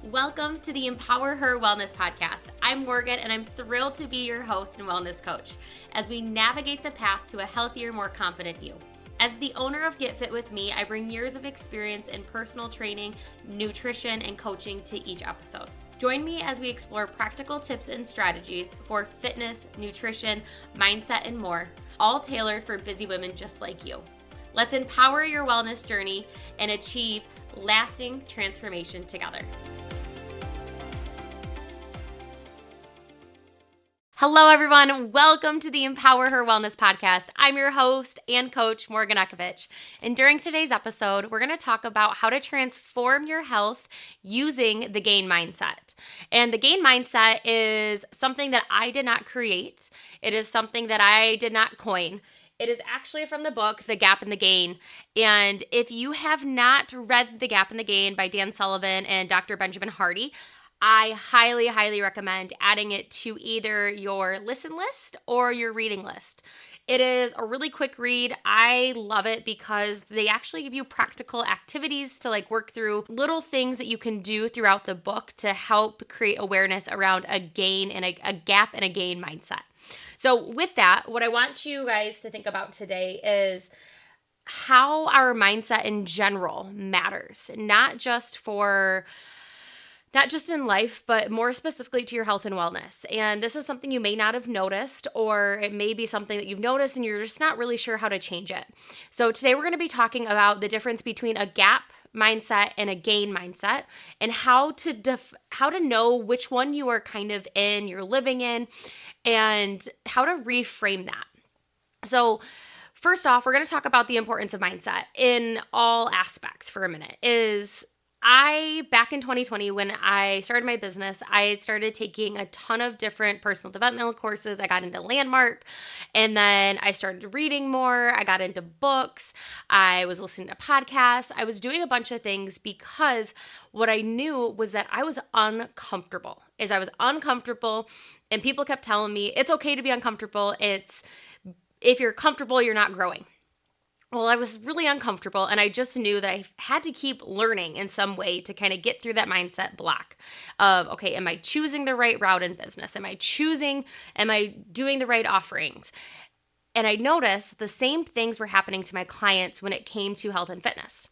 Welcome to the Empower Her Wellness Podcast. I'm Morgan, and I'm thrilled to be your host and wellness coach as we navigate the path to a healthier, more confident you. As the owner of Get Fit With Me, I bring years of experience in personal training, nutrition, and coaching to each episode. Join me as we explore practical tips and strategies for fitness, nutrition, mindset, and more, all tailored for busy women just like you. Let's empower your wellness journey and achieve lasting transformation together. Hello, everyone. Welcome to the Empower Her Wellness Podcast. I'm your host and coach, Morgan Ekovich. And during today's episode, we're going to talk about how to transform your health using the GAIN mindset. And the GAIN mindset is something that I did not create. It is something that I did not coin. It is actually from the book, The Gap and the Gain. And if you have not read The Gap and the Gain by Dan Sullivan and Dr. Benjamin Hardy, I highly, highly recommend adding it to either your listen list or your reading list. It is a really quick read. I love it because they actually give you practical activities to work through little things that you can do throughout the book to help create awareness around a gain and a gap and a gain mindset. So with that, what I want you guys to think about today is how our mindset in general matters, not just in life, but more specifically to your health and wellness. And this is something you may not have noticed, or it may be something that you've noticed and you're just not really sure how to change it. So today we're going to be talking about the difference between a gap mindset and a gain mindset, and how to know which one you are kind of in, you're living in, and how to reframe that. So first off, we're going to talk about the importance of mindset in all aspects for a minute. Back in 2020, when I started my business, I started taking a ton of different personal developmental courses. I got into Landmark, and then I started reading more. I got into books. I was listening to podcasts. I was doing a bunch of things because what I knew was that I was uncomfortable. And people kept telling me, it's okay to be uncomfortable. If you're comfortable, you're not growing. Well, I was really uncomfortable, and I just knew that I had to keep learning in some way to kind of get through that mindset block of, okay, am I choosing the right route in business? Am I doing the right offerings? And I noticed the same things were happening to my clients when it came to health and fitness.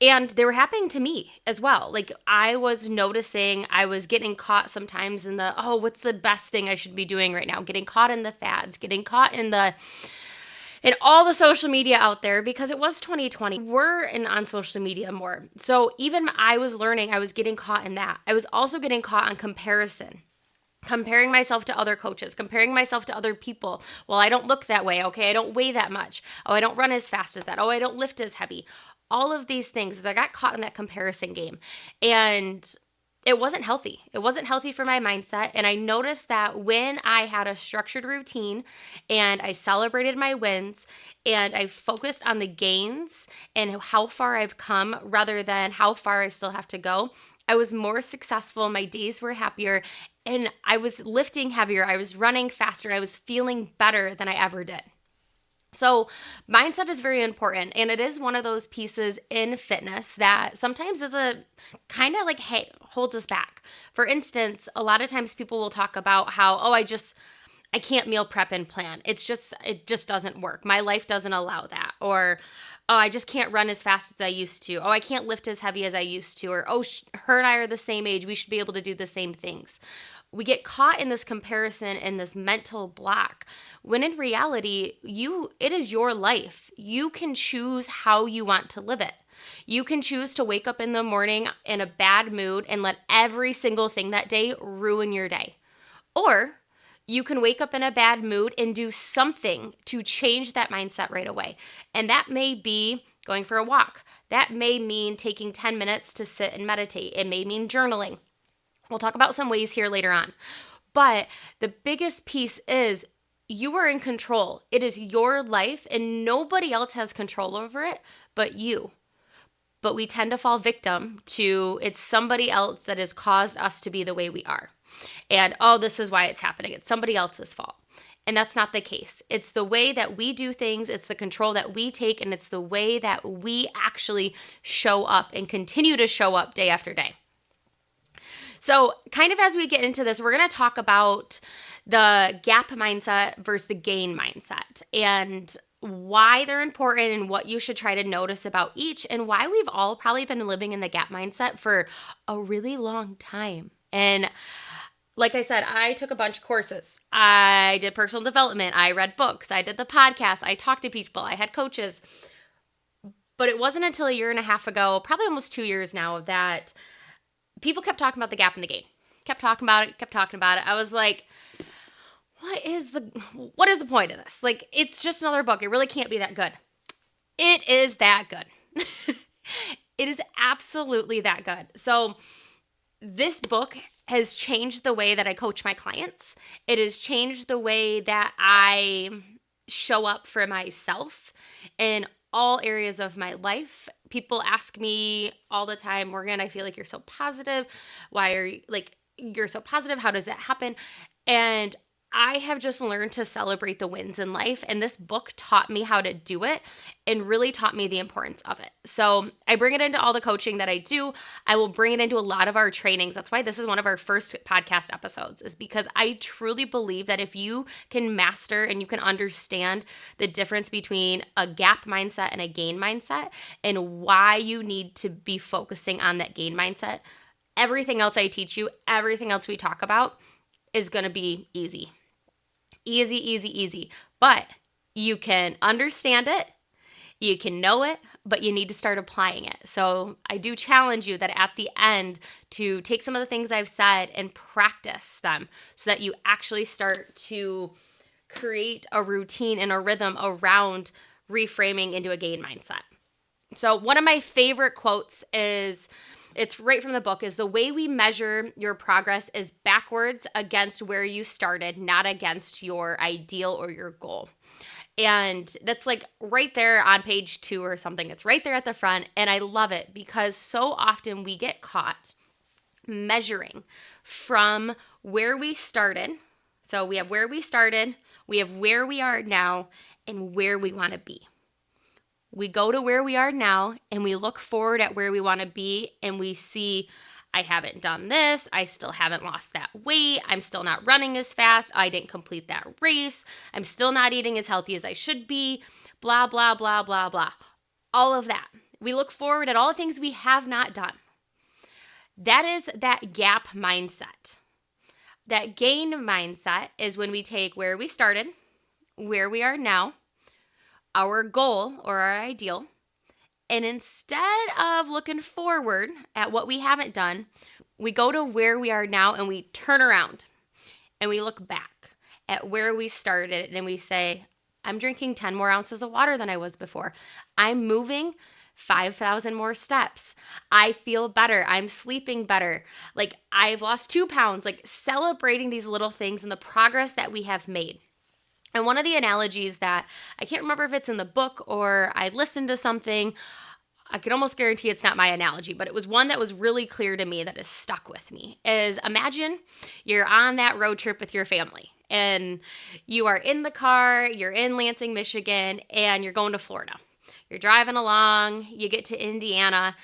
And they were happening to me as well. I was noticing I was getting caught sometimes in what's the best thing I should be doing right now? Getting caught in the fads, getting caught in all the social media out there, because it was 2020. We're on social media more. So even I was learning, I was getting caught in that. I was also getting caught on comparison. Comparing myself to other coaches, comparing myself to other people. Well, I don't look that way. Okay, I don't weigh that much. Oh, I don't run as fast as that. Oh, I don't lift as heavy. All of these things, as I got caught in that comparison game. And it wasn't healthy. It wasn't healthy for my mindset. And I noticed that when I had a structured routine and I celebrated my wins and I focused on the gains and how far I've come rather than how far I still have to go, I was more successful. My days were happier, and I was lifting heavier. I was running faster, and I was feeling better than I ever did. So mindset is very important, and it is one of those pieces in fitness that sometimes is a kind of holds us back. For instance, a lot of times people will talk about how, I can't meal prep and plan. It just doesn't work. My life doesn't allow that. Or, I just can't run as fast as I used to. I can't lift as heavy as I used to. Or, her and I are the same age. We should be able to do the same things. We get caught in this comparison and this mental block, when in reality, it is your life. You can choose how you want to live it. You can choose to wake up in the morning in a bad mood and let every single thing that day ruin your day. Or you can wake up in a bad mood and do something to change that mindset right away. And that may be going for a walk. That may mean taking 10 minutes to sit and meditate. It may mean journaling. We'll talk about some ways here later on. But the biggest piece is you are in control. It is your life, and nobody else has control over it but you. But we tend to fall victim to it's somebody else that has caused us to be the way we are. And, this is why it's happening. It's somebody else's fault. And that's not the case. It's the way that we do things. It's the control that we take. And it's the way that we actually show up and continue to show up day after day. So, kind of as we get into this, we're going to talk about the gap mindset versus the gain mindset and why they're important and what you should try to notice about each, and why we've all probably been living in the gap mindset for a really long time. And like I said, I took a bunch of courses. I did personal development. I read books. I did the podcast. I talked to people. I had coaches. But it wasn't until a year and a half ago, probably almost 2 years now, that people kept talking about the gap and the gain. Kept talking about it. I was like, what is the point of this? Like, it's just another book. It really can't be that good. It is that good. It is absolutely that good. So this book has changed the way that I coach my clients. It has changed the way that I show up for myself in all areas of my life. People ask me all the time, Morgan, I feel like you're so positive. Why are you you're so positive? How does that happen? And I have just learned to celebrate the wins in life, and this book taught me how to do it and really taught me the importance of it. So I bring it into all the coaching that I do. I will bring it into a lot of our trainings. That's why this is one of our first podcast episodes, is because I truly believe that if you can master and you can understand the difference between a gap mindset and a gain mindset and why you need to be focusing on that gain mindset, everything else I teach you, everything else we talk about is going to be easy. Easy. But you can understand it, you can know it, but you need to start applying it. So I do challenge you that at the end to take some of the things I've said and practice them so that you actually start to create a routine and a rhythm around reframing into a gain mindset. So one of my favorite quotes is, it's right from the book, is the way we measure your progress is backwards against where you started, not against your ideal or your goal. And that's like right there on page 2 or something. It's right there at the front. And I love it because so often we get caught measuring from where we started. So we have where we started, we have where we are now, and where we want to be. We go to where we are now and we look forward at where we want to be, and we see, I haven't done this. I still haven't lost that weight. I'm still not running as fast. I didn't complete that race. I'm still not eating as healthy as I should be. Blah, blah, blah, blah, blah. All of that. We look forward at all the things we have not done. That is that gap mindset. That gain mindset is when we take where we started, where we are now, our goal or our ideal, and instead of looking forward at what we haven't done, we go to where we are now and we turn around and we look back at where we started and we say, I'm drinking 10 more ounces of water than I was before. I'm moving 5,000 more steps. I feel better. I'm sleeping better. Like, I've lost 2 pounds, like celebrating these little things and the progress that we have made. And one of the analogies that I can't remember if it's in the book or I listened to something, I could almost guarantee it's not my analogy, but it was one that was really clear to me that has stuck with me, is imagine you're on that road trip with your family and you are in the car, you're in Lansing, Michigan, and you're going to Florida. You're driving along, you get to Indiana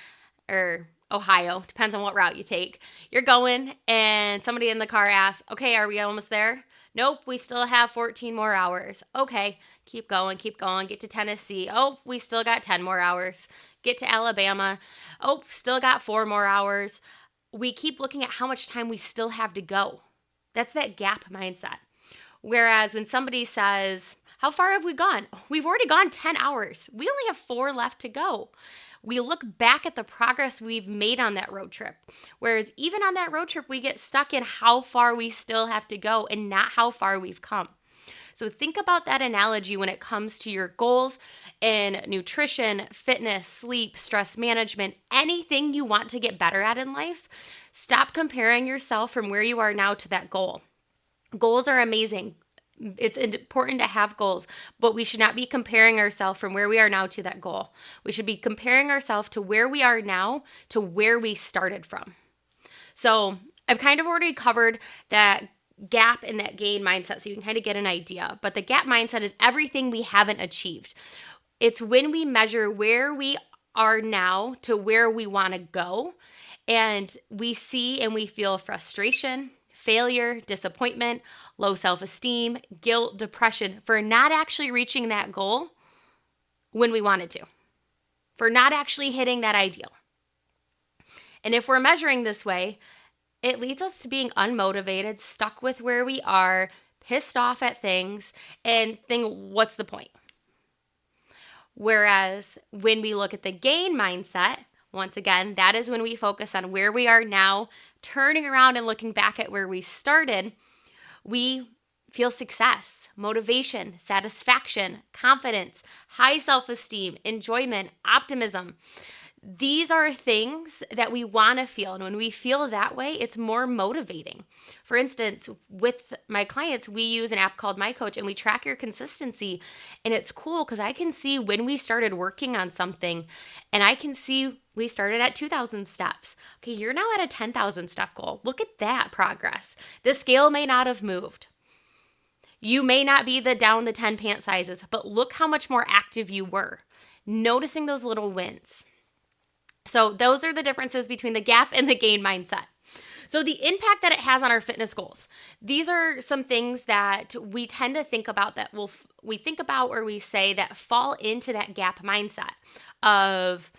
or Ohio, depends on what route you take. You're going and somebody in the car asks, okay, are we almost there? Nope, we still have 14 more hours. Okay, keep going, get to Tennessee. Oh, we still got 10 more hours. Get to Alabama. Oh, still got 4 more hours. We keep looking at how much time we still have to go. That's that gap mindset. Whereas when somebody says, how far have we gone? We've already gone 10 hours. We only have 4 left to go. We look back at the progress we've made on that road trip. Whereas even on that road trip, we get stuck in how far we still have to go and not how far we've come. So think about that analogy when it comes to your goals in nutrition, fitness, sleep, stress management, anything you want to get better at in life. Stop comparing yourself from where you are now to that goal. Goals are amazing. It's important to have goals, but we should not be comparing ourselves from where we are now to that goal. We should be comparing ourselves to where we are now to where we started from. So I've kind of already covered that gap and that gain mindset so you can kind of get an idea. But the gap mindset is everything we haven't achieved. It's when we measure where we are now to where we want to go. And we see and we feel frustration, failure, disappointment, low self-esteem, guilt, depression for not actually reaching that goal when we wanted to, for not actually hitting that ideal. And if we're measuring this way, it leads us to being unmotivated, stuck with where we are, pissed off at things, and think, what's the point? Whereas when we look at the gain mindset, once again, that is when we focus on where we are now, turning around and looking back at where we started, we feel success, motivation, satisfaction, confidence, high self-esteem, enjoyment, optimism. These are things that we want to feel. And when we feel that way, it's more motivating. For instance, with my clients, we use an app called My Coach and we track your consistency. And it's cool because I can see when we started working on something and I can see we started at 2,000 steps. Okay, you're now at a 10,000 step goal. Look at that progress. The scale may not have moved. You may not be down the 10 pant sizes, but look how much more active you were. Noticing those little wins. So those are the differences between the gap and the gain mindset. So the impact that it has on our fitness goals. These are some things that we tend to think about that we think about or we say that fall into that gap mindset of,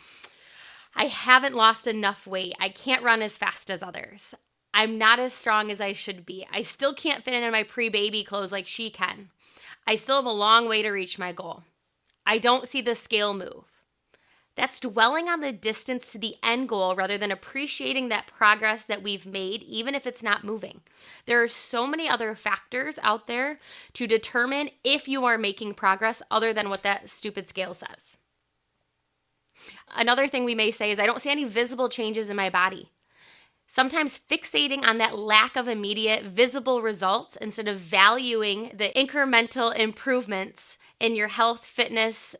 I haven't lost enough weight. I can't run as fast as others. I'm not as strong as I should be. I still can't fit into my pre-baby clothes like she can. I still have a long way to reach my goal. I don't see the scale move. That's dwelling on the distance to the end goal rather than appreciating that progress that we've made, even if it's not moving. There are so many other factors out there to determine if you are making progress other than what that stupid scale says. Another thing we may say is, I don't see any visible changes in my body. Sometimes fixating on that lack of immediate visible results instead of valuing the incremental improvements in your health, fitness,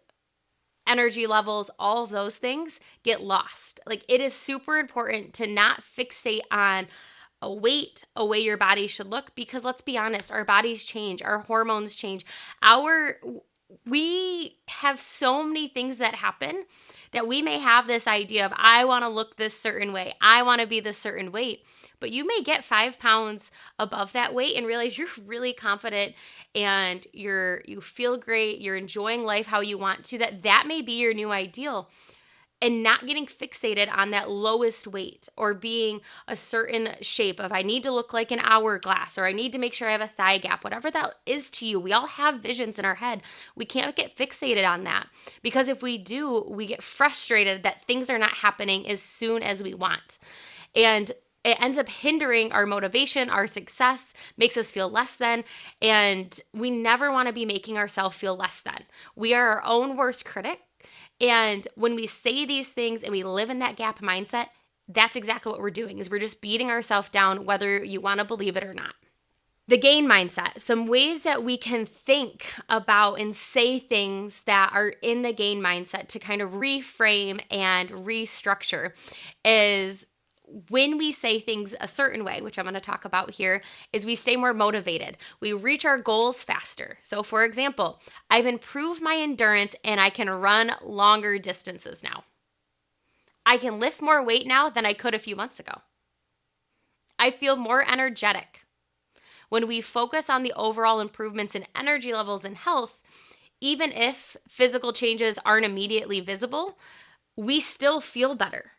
energy levels, all of those things get lost. Like, it is super important to not fixate on a weight, a way your body should look, because let's be honest, our bodies change, our hormones change. We have so many things that happen that we may have this idea of, I want to look this certain way, I want to be this certain weight, but you may get 5 pounds above that weight and realize you're really confident and you feel great, you're enjoying life how you want to, that may be your new ideal. And not getting fixated on that lowest weight or being a certain shape of, I need to look like an hourglass, or I need to make sure I have a thigh gap, whatever that is to you. We all have visions in our head. We can't get fixated on that, because if we do, we get frustrated that things are not happening as soon as we want. And it ends up hindering our motivation, our success, makes us feel less than, and we never want to be making ourselves feel less than. We are our own worst critic. And when we say these things and we live in that gap mindset, that's exactly what we're doing, is we're just beating ourselves down, whether you want to believe it or not. The gain mindset, some ways that we can think about and say things that are in the gain mindset to kind of reframe and restructure is, when we say things a certain way, which I'm going to talk about here, is we stay more motivated. We reach our goals faster. So for example, I've improved my endurance and I can run longer distances now. I can lift more weight now than I could a few months ago. I feel more energetic. When we focus on the overall improvements in energy levels and health, even if physical changes aren't immediately visible, we still feel better.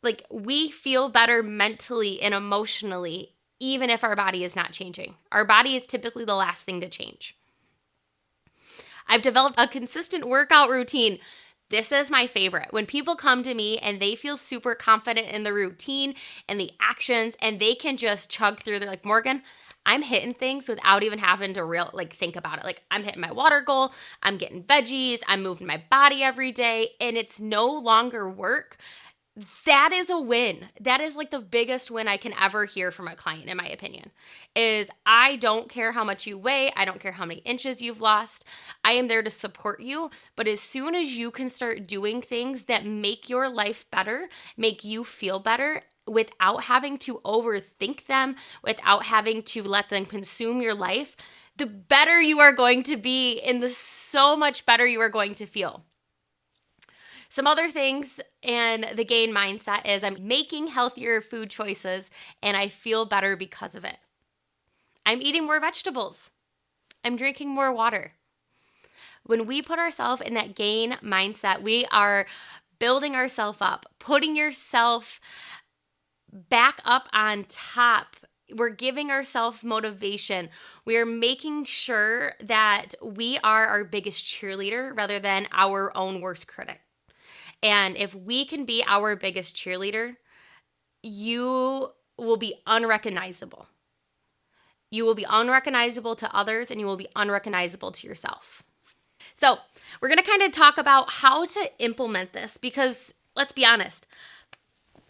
Like, we feel better mentally and emotionally, even if our body is not changing. Our body is typically the last thing to change. I've developed a consistent workout routine. This is my favorite. When people come to me and they feel super confident in the routine and the actions, and they can just chug through, they're like, Morgan, I'm hitting things without even having to think about it. Like, I'm hitting my water goal, I'm getting veggies, I'm moving my body every day, and it's no longer work. That is a win. That is like the biggest win I can ever hear from a client, in my opinion, is I don't care how much you weigh. I don't care how many inches you've lost. I am there to support you. But as soon as you can start doing things that make your life better, make you feel better, without having to overthink them, without having to let them consume your life, the better you are going to be and so much better you are going to feel. Some other things and the gain mindset is I'm making healthier food choices and I feel better because of it. I'm eating more vegetables. I'm drinking more water. When we put ourselves in that gain mindset, we are building ourselves up, putting yourself back up on top. We're giving ourselves motivation. We are making sure that we are our biggest cheerleader rather than our own worst critic. And if we can be our biggest cheerleader, you will be unrecognizable. You will be unrecognizable to others and you will be unrecognizable to yourself. So, we're going to kind of talk about how to implement this because let's be honest,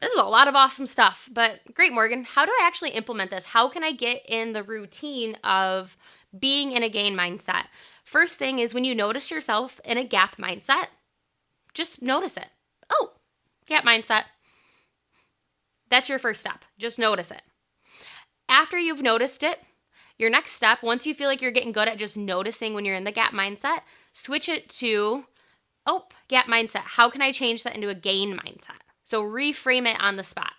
this is a lot of awesome stuff. But great, Morgan, how do I actually implement this? How can I get in the routine of being in a gain mindset? First thing is when you notice yourself in a gap mindset, just notice it. Oh, gap mindset. That's your first step. Just notice it. After you've noticed it, your next step, once you feel like you're getting good at just noticing when you're in the gap mindset, switch it to, gap mindset. How can I change that into a gain mindset? So reframe it on the spot.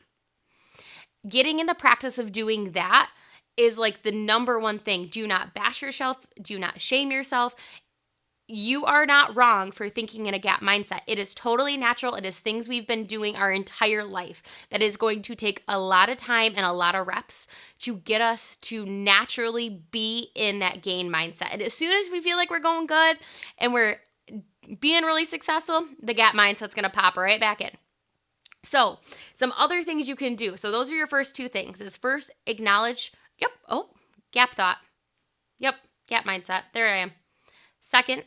Getting in the practice of doing that is like the number one thing. Do not bash yourself. Do not shame yourself. You are not wrong for thinking in a gap mindset. It is totally natural. It is things we've been doing our entire life that is going to take a lot of time and a lot of reps to get us to naturally be in that gain mindset. And as soon as we feel like we're going good and we're being really successful, the gap mindset's going to pop right back in. So some other things you can do. So those are your first two things is first acknowledge, gap thought. Gap mindset. There I am. Second,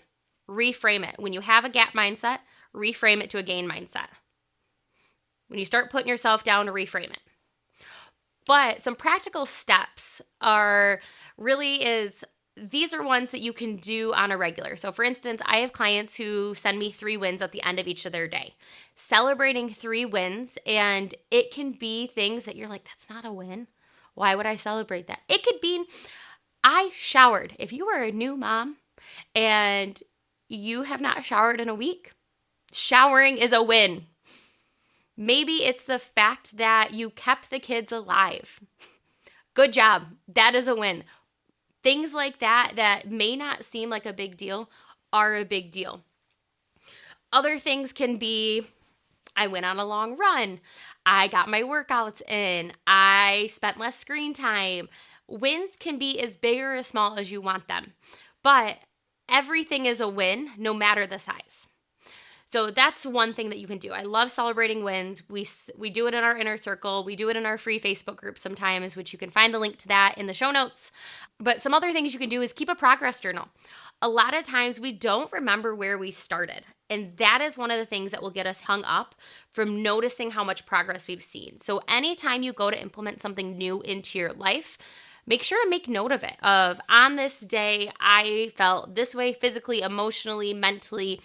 reframe it. When you have a gap mindset, reframe it to a gain mindset. When you start putting yourself down, to reframe it. But some practical steps these are ones that you can do on a regular. So for instance, I have clients who send me 3 wins at the end of each of their day. Celebrating 3 wins, and it can be things that you're like, that's not a win. Why would I celebrate that? It could be, I showered. If you are a new mom and you have not showered in a week, showering is a win. Maybe it's the fact that you kept the kids alive. Good job. That is a win. Things like that may not seem like a big deal are a big deal. Other things can be, I went on a long run. I got my workouts in. I spent less screen time. Wins can be as big or as small as you want them. But everything is a win, no matter the size. So that's one thing that you can do. I love celebrating wins. We do it in our inner circle. We do it in our free Facebook group sometimes, which you can find the link to that in the show notes. But some other things you can do is keep a progress journal. A lot of times we don't remember where we started. And that is one of the things that will get us hung up from noticing how much progress we've seen. So anytime you go to implement something new into your life, make sure to make note of it, of on this day, I felt this way physically, emotionally, mentally.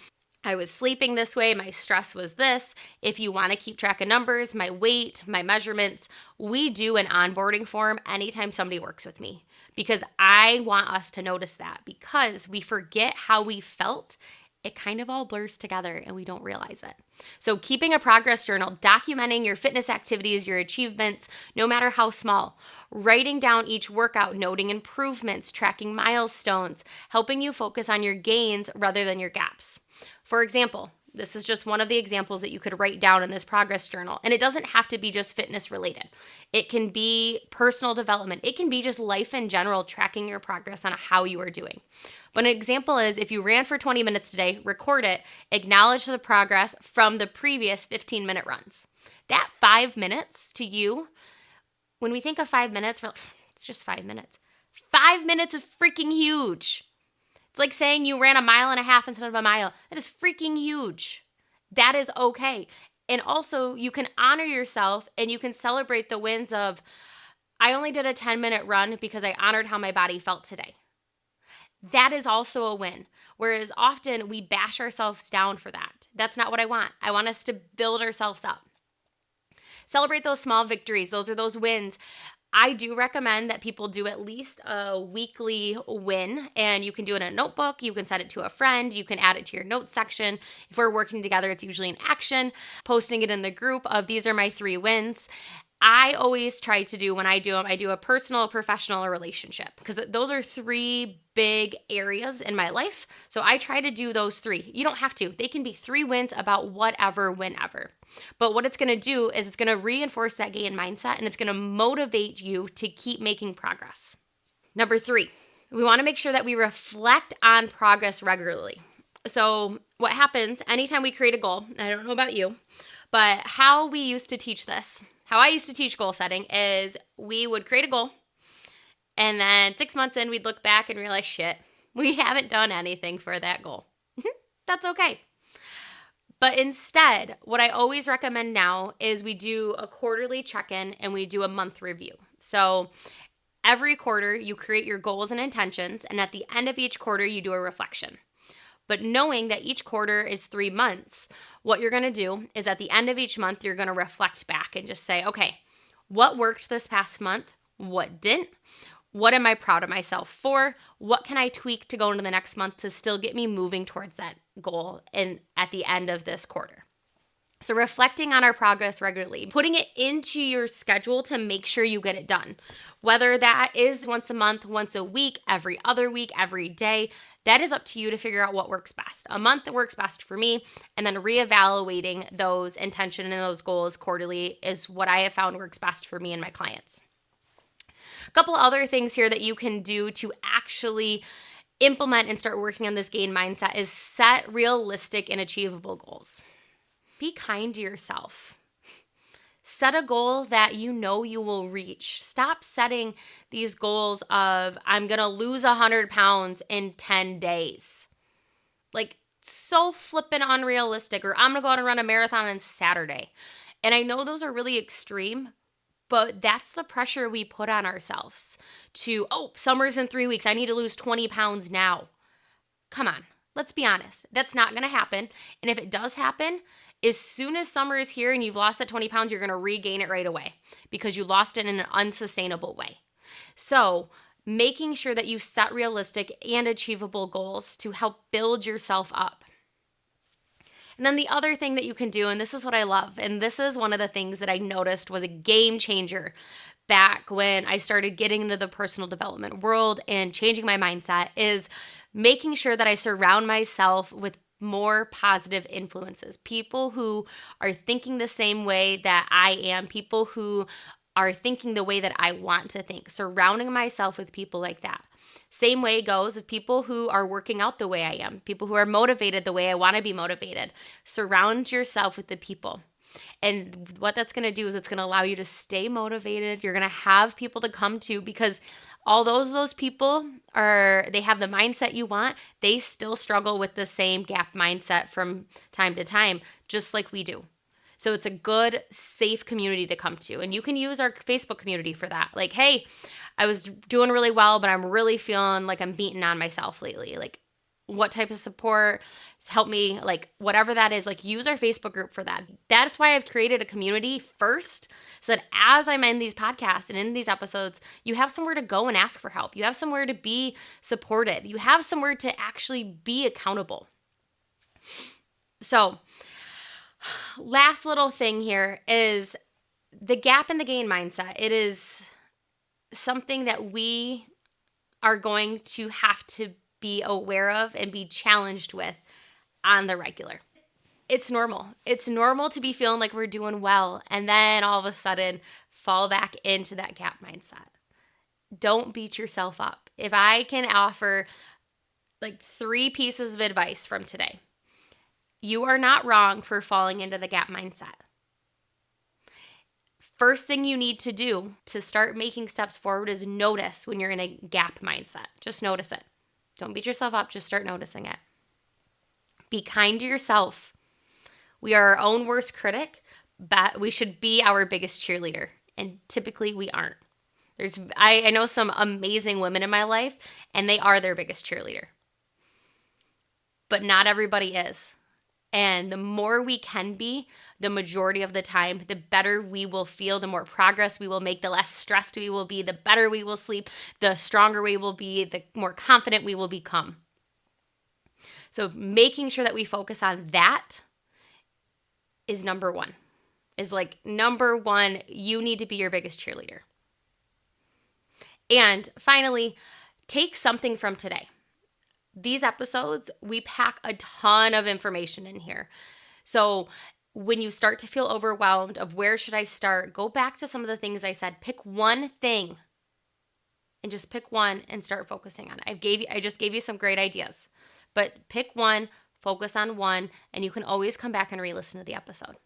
I was sleeping this way. My stress was this. If you want to keep track of numbers, my weight, my measurements, we do an onboarding form anytime somebody works with me because I want us to notice that because we forget how we felt. It kind of all blurs together and we don't realize it. So keeping a progress journal, documenting your fitness activities, your achievements, no matter how small, writing down each workout, noting improvements, tracking milestones, helping you focus on your gains rather than your gaps. For example, this is just one of the examples that you could write down in this progress journal. And it doesn't have to be just fitness related. It can be personal development. It can be just life in general, tracking your progress on how you are doing. But an example is if you ran for 20 minutes today, record it, acknowledge the progress from the previous 15-minute runs. That 5 minutes to you, when we think of 5 minutes, we're like, it's just 5 minutes. 5 minutes is freaking huge. It's like saying you ran 1.5 miles instead of a mile. That is freaking huge. That is okay. And also, you can honor yourself and you can celebrate the wins of, I only did a 10-minute run because I honored how my body felt today. That is also a win. Whereas often we bash ourselves down for that. That's not what I want. I want us to build ourselves up. Celebrate those small victories. Those are those wins. I do recommend that people do at least a weekly win, and you can do it in a notebook. You can send it to a friend. You can add it to your notes section. If we're working together, it's usually an action, posting it in the group of these are my 3 wins. I always try to do, when I do them, I do a personal, professional, or relationship, because those are 3 big areas in my life. So I try to do those 3. You don't have to. They can be 3 wins about whatever, whenever. But what it's going to do is it's going to reinforce that gain mindset, and it's going to motivate you to keep making progress. Number 3, we want to make sure that we reflect on progress regularly. So what happens anytime we create a goal, I don't know about you, but how we used to teach this, how I used to teach goal setting is we would create a goal, and then 6 months in, we'd look back and realize, shit, we haven't done anything for that goal. That's okay. But instead, what I always recommend now is we do a quarterly check-in and we do a month review. So every quarter, you create your goals and intentions, and at the end of each quarter, you do a reflection. But knowing that each quarter is 3 months, what you're going to do is at the end of each month, you're going to reflect back and just say, okay, what worked this past month? What didn't? What am I proud of myself for? What can I tweak to go into the next month to still get me moving towards that goal at the end of this quarter? So reflecting on our progress regularly, putting it into your schedule to make sure you get it done. Whether that is once a month, once a week, every other week, every day, that is up to you to figure out what works best. A month that works best for me, and then reevaluating those intention and those goals quarterly is what I have found works best for me and my clients. A couple other things here that you can do to actually implement and start working on this gain mindset is set realistic and achievable goals. Be kind to yourself. Set a goal that you know you will reach. Stop setting these goals of, I'm going to lose 100 pounds in 10 days. Like, so flippin' unrealistic. Or I'm going to go out and run a marathon on Saturday. And I know those are really extreme, but that's the pressure we put on ourselves to, summer's in 3 weeks. I need to lose 20 pounds now. Come on, let's be honest. That's not going to happen. And if it does happen, as soon as summer is here and you've lost that 20 pounds, you're going to regain it right away because you lost it in an unsustainable way. So making sure that you set realistic and achievable goals to help build yourself up. And then the other thing that you can do, and this is what I love, and this is one of the things that I noticed was a game changer back when I started getting into the personal development world and changing my mindset, is making sure that I surround myself with more positive influences, people who are thinking the same way that I am, people who are thinking the way that I want to think, surrounding myself with people like that. Same way goes with people who are working out the way I am, people who are motivated the way I want to be motivated. Surround yourself with the people. And what that's going to do is it's going to allow you to stay motivated. You're going to have people to come to, because although those people they have the mindset you want, they still struggle with the same gap mindset from time to time, just like we do. So it's a good, safe community to come to. And you can use our Facebook community for that. Like, hey, I was doing really well, but I'm really feeling like I'm beating on myself lately. Like, what type of support help me, like whatever that is, like use our Facebook group for that. That's why I've created a community first, so that as I'm in these podcasts and in these episodes, you have somewhere to go and ask for help. You have somewhere to be supported. You have somewhere to actually be accountable. So last little thing here is the gap in the gain mindset. It is something that we are going to have to be aware of and be challenged with on the regular. It's normal. It's normal to be feeling like we're doing well and then all of a sudden fall back into that gap mindset. Don't beat yourself up. If I can offer like 3 pieces of advice from today, you are not wrong for falling into the gap mindset. First thing you need to do to start making steps forward is notice when you're in a gap mindset. Just notice it. Don't beat yourself up. Just start noticing it. Be kind to yourself. We are our own worst critic, but we should be our biggest cheerleader. And typically we aren't. I know some amazing women in my life, and they are their biggest cheerleader. But not everybody is. And the more we can be, the majority of the time, the better we will feel, the more progress we will make, the less stressed we will be, the better we will sleep, the stronger we will be, the more confident we will become. So making sure that we focus on that is number one. Number one, you need to be your biggest cheerleader. And finally, take something from today. These episodes, we pack a ton of information in here. So when you start to feel overwhelmed of where should I start, go back to some of the things I said. Pick one thing and just pick one and start focusing on it. I just gave you some great ideas, but pick one, focus on one, and you can always come back and re-listen to the episode.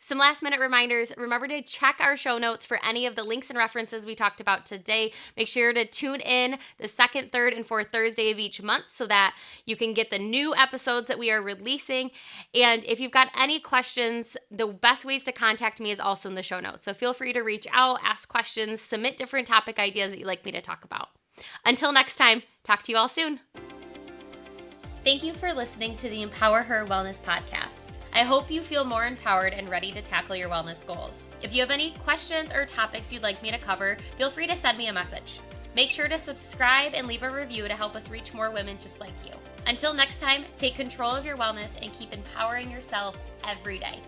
Some last minute reminders. Remember to check our show notes for any of the links and references we talked about today. Make sure to tune in the second, third, and fourth Thursday of each month so that you can get the new episodes that we are releasing. And if you've got any questions, the best ways to contact me is also in the show notes. So feel free to reach out, ask questions, submit different topic ideas that you'd like me to talk about. Until next time, talk to you all soon. Thank you for listening to the Empower Her Wellness Podcast. I hope you feel more empowered and ready to tackle your wellness goals. If you have any questions or topics you'd like me to cover, feel free to send me a message. Make sure to subscribe and leave a review to help us reach more women just like you. Until next time, take control of your wellness and keep empowering yourself every day.